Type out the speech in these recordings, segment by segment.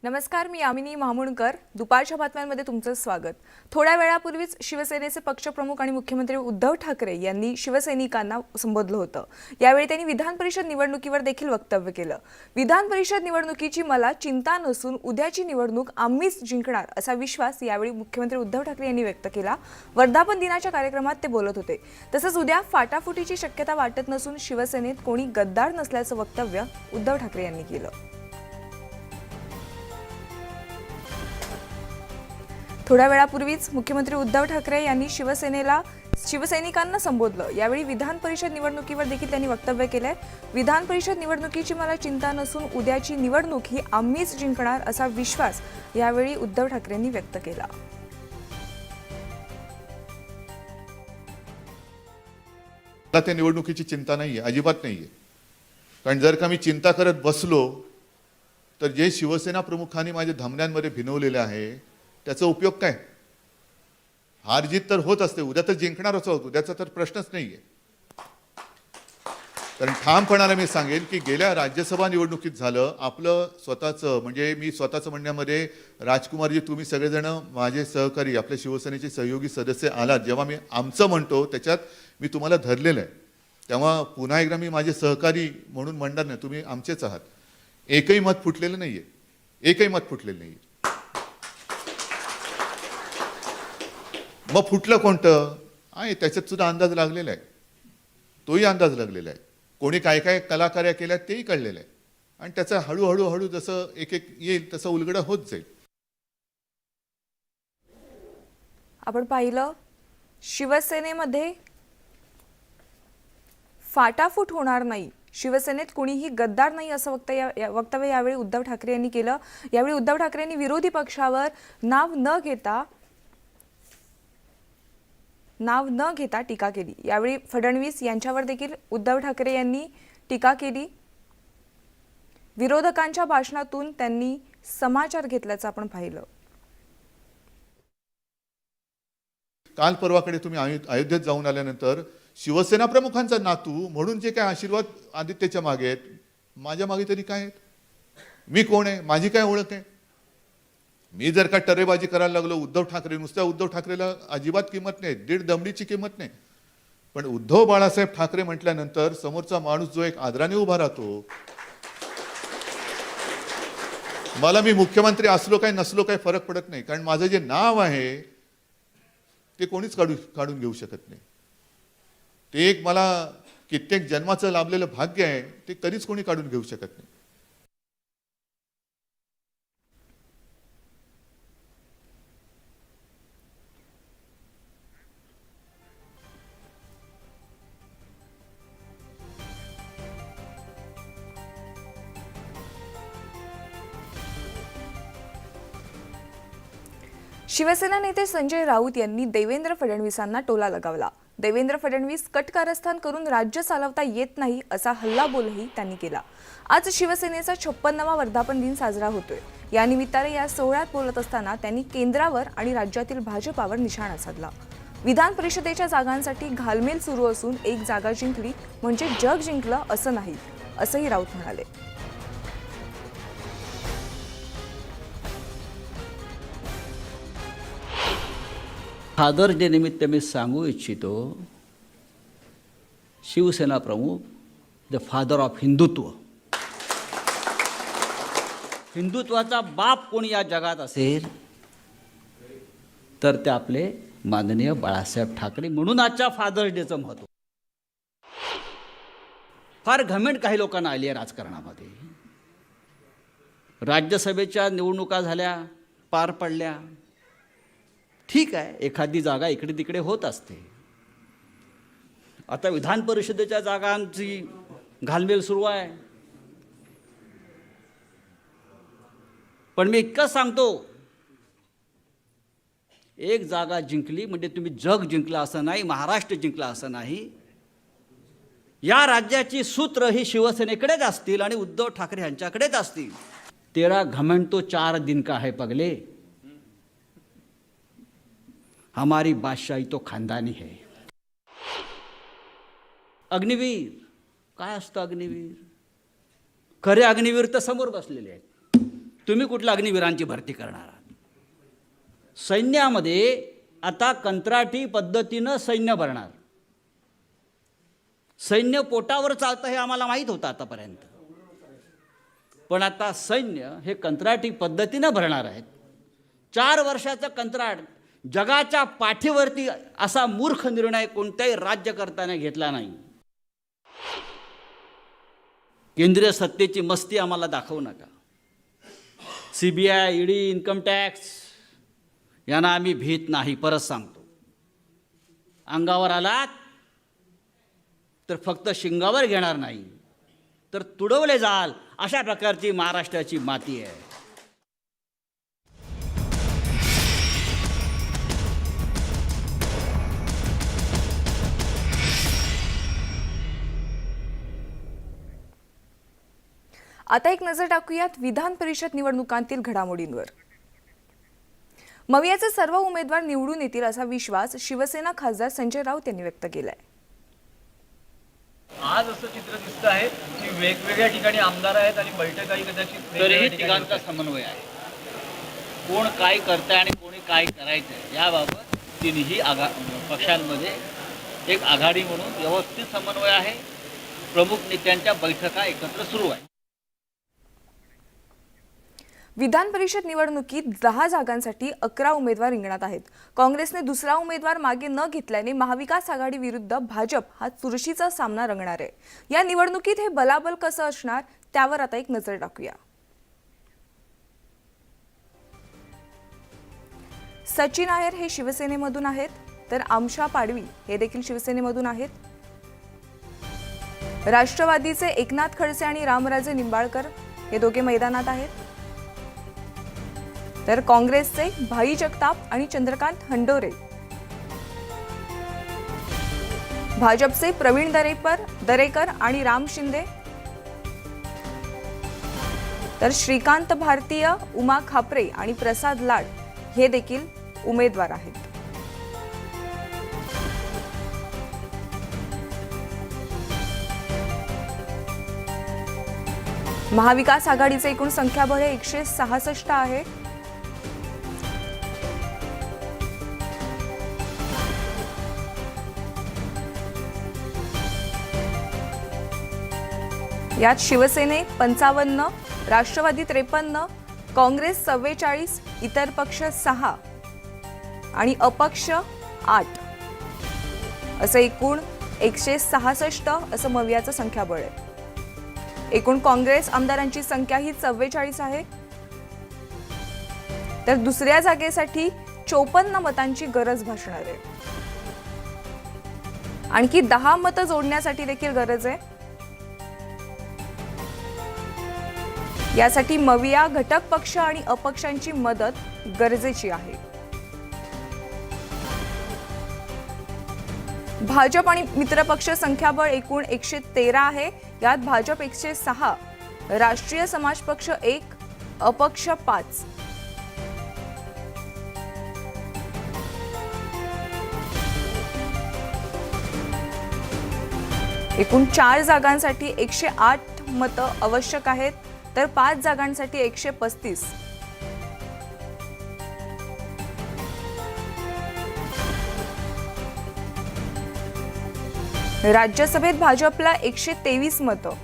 नमस्कार, मी यामिनी मामुणकर. दुपारच्या बातम्यांमध्ये तुमचं स्वागत. थोड्या वेळापूर्वीच शिवसेनेचे पक्षप्रमुख आणि मुख्यमंत्री उद्धव ठाकरे यांनी शिवसैनिकांना संबोधलं होतं. यावेळी त्यांनी विधान परिषद निवडणुकीवर देखील वक्तव्य केलं. विधान परिषद निवडणुकीची मला चिंता नसून उद्याची निवडणूक आम्हीच जिंकणार असा विश्वास यावेळी मुख्यमंत्री उद्धव ठाकरे यांनी व्यक्त केला. वर्धापन दिनाच्या कार्यक्रमात ते बोलत होते. तसंच उद्या फाटाफुटीची शक्यता वाटत नसून शिवसेनेत कोणी गद्दार नसल्याचं वक्तव्य उद्धव ठाकरे यांनी केलं. थोड्या वेळापूर्वीच मुख्यमंत्री उद्धव ठाकरे यांनी शिवसैनिकांना संबोधलं. यावेळी विधान परिषद निवडणुकीवर देखील त्यांनी वक्तव्य केलंय. विधान परिषद निवडणुकीची मला चिंता नसून उद्याची निवडणूक ही आम्हीच जिंकणार असा विश्वास यावेळी उद्धव ठाकरेंनी व्यक्त केला. मला त्या निवडणुकीची चिंता नाहीये, अजिबात नाहीये. कारण जर का मी चिंता करत बसलो तर जे शिवसेना प्रमुखांनी माझ्या धमन्यांमध्ये भिनवलेले आहे त्याचा उपयोग काय? हार जीत तर होत असते, उद्या तर जिंकणारच आहोत, उद्याचा तर प्रश्नच नाहीये. कारण ठामपणाने मी सांगेन की गेल्या राज्यसभा निवडणुकीत झालं आपलं स्वतःचं, म्हणजे मी स्वतःचं म्हणण्यामध्ये राजकुमारजी तुम्ही सगळेजण माझे सहकारी आपल्या शिवसेनेचे सहयोगी सदस्य आलात, जेव्हा मी आमचं म्हणतो त्याच्यात मी तुम्हाला धरलेलं आहे, तेव्हा पुन्हा एकदा मी माझे सहकारी म्हणून म्हणणार नाही, तुम्ही आमचेच आहात. एकही मत फुटलेलं नाहीये, एकही मत फुटलेलं नाहीये. मग फुटलं कोणतं आहे त्याच्यात सुद्धा अंदाज लागलेला आहे, तोही अंदाज लागलेला आहे. कोणी काय काय कलाकार्या केल्या तेही कळलेलं आहे. आणि त्याचा हळूहळू जसं एक एक येईल तसं उलगडा होत जाईल. आपण पाहिलं शिवसेनेमध्ये फाटाफूट होणार नाही, शिवसेनेत कुणीही गद्दार नाही असं वक्तव्य यावेळी उद्धव ठाकरे यांनी केलं. यावेळी उद्धव ठाकरेंनी विरोधी पक्षावर नाव न घेता टीका केली. यावेळी फडणवीस यांच्यावर देखील उद्धव ठाकरे यांनी टीका केली. विरोधकांच्या भाषणातून त्यांनी समाचार घेतल्याचं आपण पाहिलं. काल परवाकडे तुम्ही अयोध्येत जाऊन आल्यानंतर शिवसेना प्रमुखांचा नातू म्हणून जे काय आशीर्वाद आदित्यच्या मागे आहेत, माझ्या मागे तरी काय आहेत? मी कोण आहे? माझी काय ओळख आहे? मी जर का टरेबाजी करायला लागलो, उद्धव ठाकरे, नुसत्या उद्धव ठाकरेला अजिबात किंमत नाही, दीड दमडीची किंमत नाही, पण उद्धव बाळासाहेब ठाकरे म्हटल्यानंतर समोरचा माणूस जो एक आदराने उभा राहतो. मला मी मुख्यमंत्री असलो काय नसलो काय फरक पडत नाही, कारण माझं जे नाव आहे ते कोणीच काढून घेऊ शकत नाही. ते एक मला कित्येक जन्माचं लाभलेलं भाग्य आहे, ते कधीच कोणी काढून घेऊ शकत नाही. शिवसेना नेते संजय राऊत यांनी देवेंद्र फडणवीसांना टोला लगावला. देवेंद्र फडणवीस कट कारस्थान करून राज्य चालवता येत नाही असा हल्लाबोलही त्यांनी केला. आज शिवसेनेचा 56वा वर्धापन दिन साजरा होतोय. या निमित्ताने या सोहळ्यात बोलत असताना त्यांनी केंद्रावर आणि राज्यातील भाजपावर निशाणा साधला. विधान परिषदेच्या जागांसाठी घालमेल सुरू असून एक जागा जिंकली म्हणजे जग जिंकलं असं नाही, असंही राऊत म्हणाले. फादर्स डे निमित्त मी सांगू इच्छितो, शिवसेना प्रमुख द फादर ऑफ हिंदुत्व, हिंदुत्वाचा बाप कोणी या जगात असेल तर ते आपले माननीय बाळासाहेब ठाकरे. म्हणून आजच्या फादर्स डेचं महत्त्व. फार घमेंड काही लोकांना आली आहे राजकारणामध्ये. राज्यसभेच्या निवडणुका झाल्या, पार पडल्या, ठीक आहे, एखादी जागा इकडे तिकडे होत असते. आता विधान परिषदेच्या जागांची घालमेल सुरू आहे. पण मी इतकंच सांगतो, एक जागा जिंकली म्हणजे तुम्ही जग जिंकला असं नाही, महाराष्ट्र जिंकला असं नाही. या राज्याची सूत्र ही शिवसेनेकडेच असतील आणि उद्धव ठाकरे यांच्याकडेच असतील. तेरा घमंड तो 4 दिन का है पगले, हमारी बादशाही तो खानदानी है. अग्निवीर काय असतं? अग्निवीर, खरे अग्निवीर तर समोर बसलेले आहेत. तुम्ही कुठल्या अग्निवीरांची भरती करणार आहात? सैन्यामध्ये आता कंत्राटी पद्धतीनं सैन्य भरणार. सैन्य पोटावर चालतं हे आम्हाला माहीत होतं आतापर्यंत, पण आता सैन्य हे कंत्राटी पद्धतीनं भरणार आहेत. 4 वर्षाचं कंत्राट, जगाच्या पाठीवरती असा मूर्ख निर्णय कोणत्याही राज्यकर्त्याने घेतला नाही. केंद्रीय सत्तेची मस्ती आम्हाला दाखवू नका. CBI, ED, इन्कम टॅक्स यांना आम्ही भीत नाही. परत सांगतो, अंगावर आलात तर फक्त शिंगावर घेणार नाही, तर तुडवले जाल. अशा प्रकारची महाराष्ट्राची माती आहे. आता एक नजर टाकूयात विधान परिषद निवडणुकांतील घडामोडींवर. मवियाचे सर्व उमेदवार निवडून येतील असा विश्वास शिवसेना खासदार संजय राऊत यांनी व्यक्त केलाय. आज असं चित्र दिसतं आहे की वेगवेगळ्या ठिकाणी आमदार आहेत आणि बैठकाही कदाचित तरीही वेगवेगळ्या ठिकाणी तिघांचा होत आहेत. समन्वय आहे. कोण काय करतंय आणि कोणी काय करायचं आहे याबाबत तिन्ही पक्षांमध्ये एक आघाडी म्हणून व्यवस्थित समन्वय आहे. प्रमुख नेत्यांच्या बैठका एकत्र सुरू आहे. विधान परिषद निवडणुकीत 10 जागांसाठी 11 उमेदवार रिंगणात आहेत. काँग्रेसने दुसरा उमेदवार मागे न घेतल्याने महाविकास आघाडी विरुद्ध भाजप हा चुरशीचा सामना रंगणार आहे. या निवडणुकीत हे बलाबल कसं असणार त्यावर आता एक नजर टाकूया. सचिन आहेर हे शिवसेनेमधून आहेत, तर आमशा पाडवी हे देखील शिवसेनेमधून आहेत. राष्ट्रवादीचे एकनाथ खडसे आणि रामराजे निंबाळकर हे दोघे मैदानात आहेत. तर काँग्रेसचे भाई जगताप आणि चंद्रकांत हंडोरे, भाजपचे प्रवीण दरेकर आणि राम शिंदे, तर श्रीकांत भारतीय, उमा खापरे आणि प्रसाद लाड हे देखील उमेदवार आहेत. महाविकास आघाडीचे एकूण संख्याबळ 166 आहे. यात शिवसेने 55, राष्ट्रवादी 53, काँग्रेस 44, इतर पक्ष 6 आणि अपक्ष 8 असं एकूण 166 असं मवियाचं संख्याबळ आहे. एकूण काँग्रेस आमदारांची संख्या ही 44 आहे. तर दुसऱ्या जागेसाठी 54 मतांची गरज भासणार आहे. आणखी 10 मतं जोडण्यासाठी देखील गरज आहे. यासाठी मविया, घटक पक्ष आणि अपक्षांची मदत गरजेची आहे. भाजप आणि मित्रपक्ष संख्याबळ एकूण 113 आहे. यात भाजप 106, राष्ट्रीय समाज पक्ष 1, अपक्ष 5. एकूण 4 जागांसाठी 108 मतं आवश्यक आहेत, तर 5 जागांसाठी 135. राज्यसभेत भाजपला 123 मतं.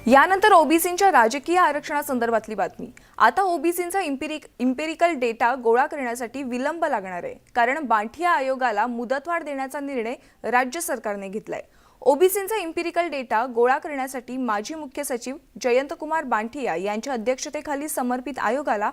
यानंतर ओबीसींच्या राजकीय आरक्षणासंदर्भातली बातमी. आता ओबीसींचा इम्पेरिकल डेटा गोळा करण्यासाठी विलंब लागणार आहे, कारण बांठिया आयोगाला मुदतवाढ देण्याचा निर्णय राज्य सरकारने घेतलाय. ओबीसींचा इम्पेरिकल डेटा गोळा करण्यासाठी माजी मुख्य सचिव जयंतकुमार बांठिया यांच्या अध्यक्षतेखाली समर्पित आयोगाला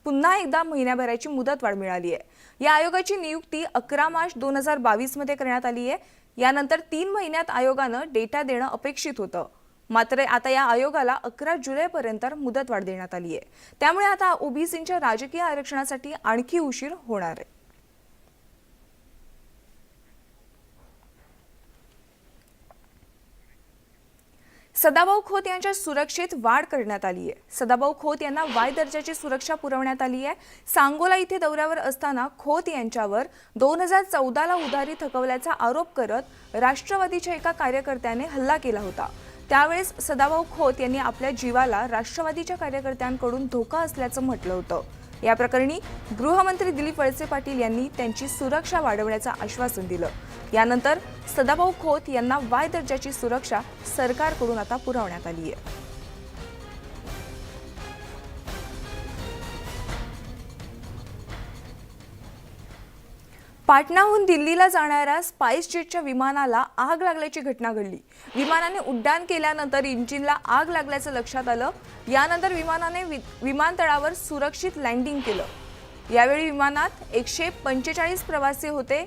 पुन्हा एकदा महिन्याभराची मुदतवाढ मिळाली आहे. या आयोगाची नियुक्ती 11 मार्च 2022 मध्ये करण्यात आली आहे. यानंतर 3 महिन्यात आयोगानं डेटा देणं अपेक्षित होतं. मात्र आता या आयोगाला 11 जुलैपर्यंत मुदतवाढ देण्यात आली आहे. त्यामुळे आता ओबीसींच्या राजकीय आरक्षणासाठी आणखी उशीर होणार आहे. सदाभाऊ खोत यांच्या सुरक्षेत वाढ करण्यात आली आहे. सदाभाऊ खोत यांना वाय दर्जाची सुरक्षा पुरवण्यात आली आहे. सांगोला इथे दौऱ्यावर असताना खोत यांच्यावर 2014ला उधारी थकवल्याचा आरोप करत राष्ट्रवादीच्या एका कार्यकर्त्याने हल्ला केला होता. त्यावेळेस सदाभाऊ खोत यांनी आपल्या जीवाला राष्ट्रवादीच्या कार्यकर्त्यांकडून धोका असल्याचं म्हटलं होतं. या प्रकरणी गृहमंत्री दिलीप वळसे पाटील यांनी त्यांची सुरक्षा वाढवण्याचं आश्वासन दिलं. यानंतर सदाभाऊ खोत यांना वाय दर्जाची सुरक्षा सरकारकडून आता पुरवण्यात आली आहे. पाटणाहून दिल्लीला जाणाऱ्या स्पाइस जेटच्या विमानाला आग लागल्याची घटना घडली. विमानाने उड्डाण केल्यानंतर इंजिनला आग लागल्याचं लक्षात आलं. यानंतर विमानाने विमानतळावर सुरक्षित लँडिंग केलं. यावेळी विमानात 145 प्रवासी होते.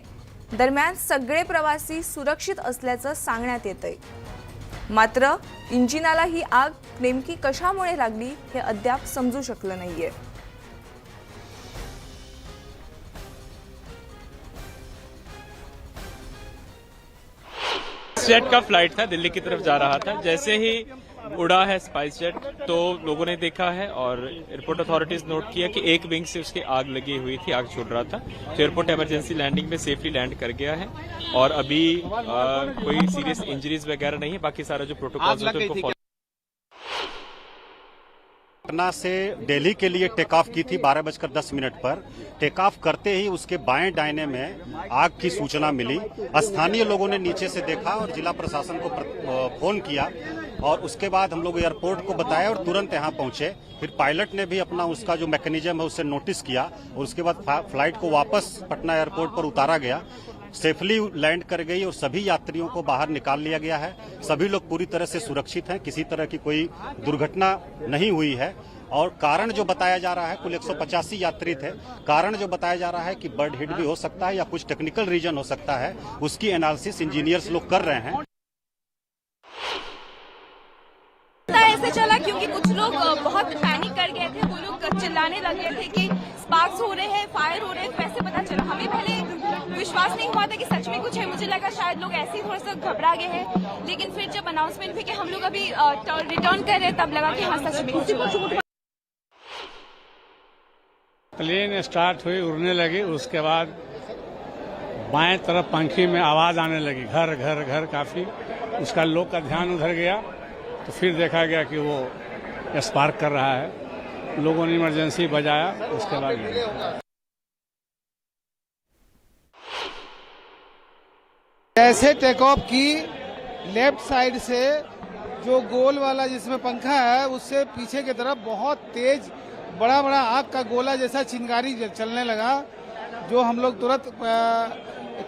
दरम्यान सगळे प्रवासी सुरक्षित असल्याचं सांगण्यात येतंय. मात्र इंजिनाला ही आग नेमकी कशामुळे लागली हे अद्याप समजू शकलं नाहीये. जेट का फ्लाइट था, दिल्ली की तरफ जा रहा था. जैसे ही उड़ा है स्पाइस जेट तो लोगों ने देखा है और एयरपोर्ट अथॉरिटीज नोट किया कि एक विंग से उसकी आग लगी हुई थी, आग छूट रहा था. तो एयरपोर्ट इमरजेंसी लैंडिंग में सेफली लैंड कर गया है और अभी कोई सीरियस इंजरीज वगैरह नहीं है. बाकी सारा जो प्रोटोकॉल होते हैं उनको पटना से दिल्ली के लिए टेक ऑफ की थी 12:10 पर. टेक ऑफ करते ही उसके बाएं दाहिने में आग की सूचना मिली. स्थानीय लोगों ने नीचे से देखा और जिला प्रशासन को फोन किया और उसके बाद हम लोग एयरपोर्ट को बताया और तुरंत यहाँ पहुंचे. फिर पायलट ने भी अपना उसका जो मैकेनिज्म है उससे नोटिस किया और उसके बाद फ्लाइट को वापस पटना एयरपोर्ट पर उतारा गया. सेफली लैंड कर गई और सभी यात्रियों को बाहर निकाल लिया गया है. सभी लोग पूरी तरह से सुरक्षित हैं. किसी तरह की कोई दुर्घटना नहीं हुई है. और कारण जो बताया जा रहा है, कुल 185 यात्री थे. कारण जो बताया जा रहा है कि बर्ड हिट भी हो सकता है या कुछ टेक्निकल रीजन हो सकता है, उसकी एनालिसिस इंजीनियर्स लोग कर रहे हैं. ऐसे चला क्योंकि कुछ लोग बहुत पैनिक कर गए थे. वो लोग चिल्लाने लगे थे कि स्पार्क्स हो रहे हैं, फायर हो रहे हैं. वैसे पता चला, हमें पहले विश्वास नहीं हुआ था कि सच में कुछ है. मुझे लगा शायद लोग ऐसे ही थोड़ा सा घबरा गए हैं. लेकिन फिर जब अनाउंसमेंट हुई कि हम लोग अभी रिटर्न कर रहे हैं, तब लगा कि हाँ सच में कुछ हुआ. प्लेन स्टार्ट हुई, उड़ने लगी. उसके बाद बाएं तरफ पंखी में आवाज आने लगी, घर घर घर. काफी उसका लोग का ध्यान उधर गया तो फिर देखा गया कि वो स्पार्क कर रहा है. लोगों ने इमरजेंसी बजाया. उसके बाद जैसे टेक ऑफ की, लेफ्ट साइड से जो गोल वाला जिसमें पंखा है उससे पीछे की तरफ बहुत तेज बड़ा बड़ा आग का गोला जैसा चिंगारी चलने लगा. जो हम लोग तुरंत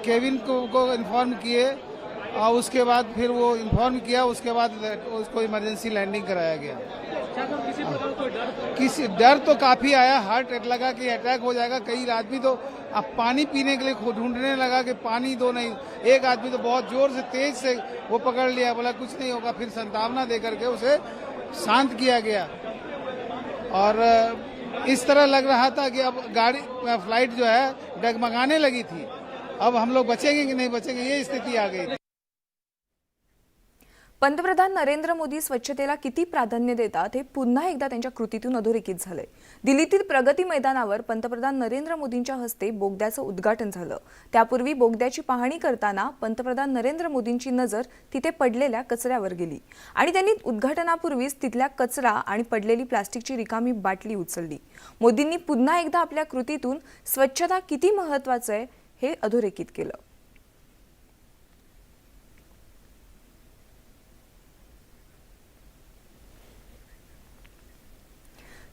केविन को इन्फॉर्म किए और उसके बाद फिर वो इन्फॉर्म किया. उसके बाद उसको इमरजेंसी लैंडिंग कराया गया. किसी डर तो काफी आया. हार्ट लगा कि अटैक हो जाएगा. कई आदमी तो अब पानी पीने के लिए ढूंढने लगा कि पानी दो. नहीं, एक आदमी तो बहुत जोर से तेज से वो पकड़ लिया, बोला कुछ नहीं होगा. फिर संतावना दे करके उसे शांत किया गया. और इस तरह लग रहा था कि अब गाड़ी फ्लाइट जो है डगमगाने लगी थी. अब हम लोग बचेंगे कि नहीं बचेंगे, ये स्थिति आ गई थी. पंतप्रधान नरेंद्र मोदी स्वच्छतेला किती प्राधान्य देतात हे पुन्हा एकदा त्यांच्या कृतीतून अधोरेखित झालंय. दिल्लीतील प्रगती मैदानावर पंतप्रधान नरेंद्र मोदींच्या हस्ते बोगद्याचं उद्घाटन झालं. त्यापूर्वी बोगद्याची पाहणी करताना पंतप्रधान नरेंद्र मोदींची नजर तिथे पडलेल्या कचऱ्यावर गेली आणि त्यांनी उद्घाटनापूर्वीच तिथल्या कचरा आणि पडलेली प्लास्टिकची रिकामी बाटली उचलली. मोदींनी पुन्हा एकदा आपल्या कृतीतून स्वच्छता किती महत्त्वाचं आहे हे अधोरेखित केलं.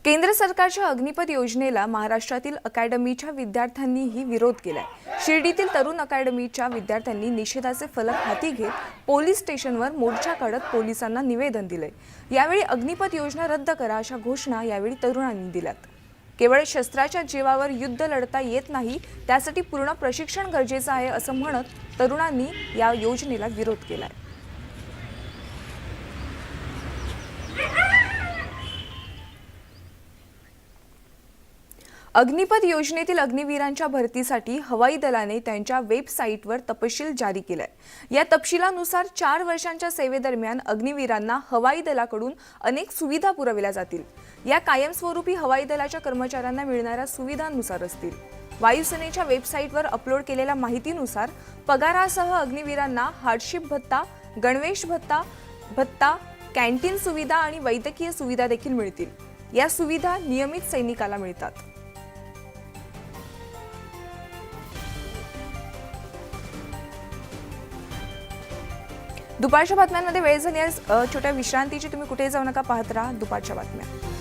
केंद्र सरकारच्या अग्निपथ योजनेला महाराष्ट्रातील अकॅडमीच्या विद्यार्थ्यांनीही विरोध केलाय. शिर्डीतील तरुण अकॅडमीच्या विद्यार्थ्यांनी निषेधाचे फलक हाती घेत पोलीस स्टेशनवर मोर्चा काढत पोलिसांना निवेदन दिले. यावेळी अग्निपथ योजना रद्द करा अशा घोषणा यावेळी तरुणांनी दिल्यात. केवळ शस्त्राच्या जीवावर युद्ध लढता येत नाही, त्यासाठी पूर्ण प्रशिक्षण गरजेचं आहे असं म्हणत तरुणांनी या योजनेला विरोध केलाय. अग्निपथ योजनेतील अग्निवीरांच्या भरतीसाठी हवाई दलाने त्यांच्या वेबसाईटवर तपशील जारी केलाय. या तपशिलानुसार 4 वर्षांच्या सेवेदरम्यान अग्निवीरांना हवाई दलाकडून अनेक सुविधा पुरविल्या जातील. या कायमस्वरूपी हवाई दलाच्या कर्मचाऱ्यांना मिळणाऱ्या सुविधांनुसार असतील. वायुसेनेच्या वेबसाईटवर अपलोड केलेल्या माहितीनुसार पगारासह अग्निवीरांना हार्डशिप भत्ता, गणवेश भत्ता, कॅन्टीन सुविधा आणि वैद्यकीय सुविधा देखील मिळतील. या सुविधा नियमित सैनिकाला मिळतात. दुपारच्या बातम्यांमध्ये वेळ झाली आहे छोट्या विश्रांतीची. तुम्ही कुठे जाऊ नका, पाहत राहा दुपारच्या बातम्या.